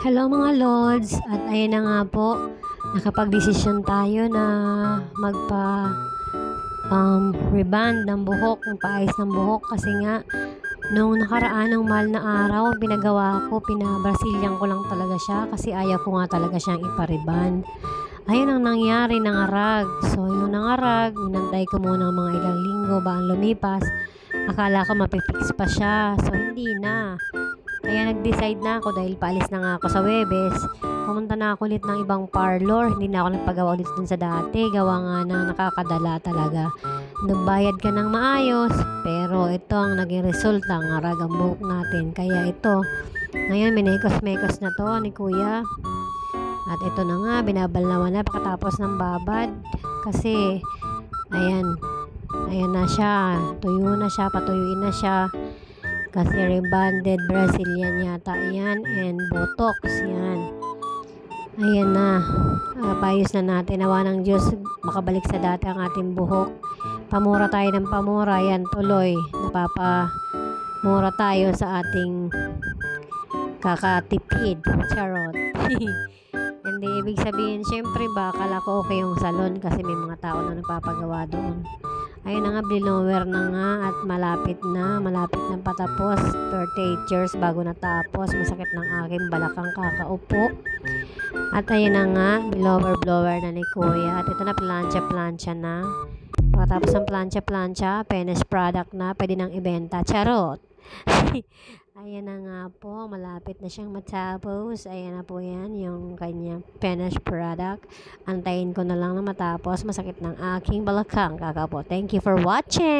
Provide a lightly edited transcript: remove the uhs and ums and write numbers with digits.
Hello mga Lods, at ayun na nga po, nakapag-desisyon tayo na reband ng buhok, ng paayos ng buhok kasi nga nung nakaraan ng mahal na araw, pinagawa ko, pina-Brazilian ko lang talaga siya kasi ayaw ko nga talaga siyang ipa-reband. Ayun ang nangyari, nangarag. So yung nangarag, inantay ko muna mga ilang linggo ba ang lumipas. Akala ko mapifix pa siya, so hindi na. Kaya nag-decide na ako dahil paalis na nga ako sa Webes. Pumunta na ako ulit ng ibang parlor. Hindi na ako nagpagawa ulit dun sa dati. Gawa nga na nakakadala talaga. Nagbayad ka ng maayos. Pero ito ang naging resulta. Ngarag ang buhok natin. Kaya ito. Ngayon minekos-mekos na to ni Kuya. At ito na nga. Binabalnawan na pagkatapos ng babad. Kasi ayan. Ayan na siya. Tuyo na siya. Patuyuin na siya. Kasi rebanded Brazilian yata yan and Botox yan. Ayan na. Payos na natin. Nawa ng Diyos makabalik sa dati ang ating buhok. Pamura tayo ng pamura. Yan tuloy. Napapamura tayo sa ating kakatipid. Charot. Hindi ibig sabihin, syempre ba, akala ko okay yung salon kasi may mga tao na nagpapagawa doon. Ayun na nga, blower na nga at malapit na patapos. 38 years bago natapos. Masakit ng aking balakang kakaupo. At ayun na nga, blower na ni Kuya. At ito na, plancha na. Pagkatapos ng plancha, finished product na, pwede nang ibenta. Charot! Ayan na nga po, malapit na siyang matapos. Ayan na po yan, yung kanyang finished product. Antayin ko na lang na matapos. Masakit ng aking balakang kakaupo. Thank you for watching!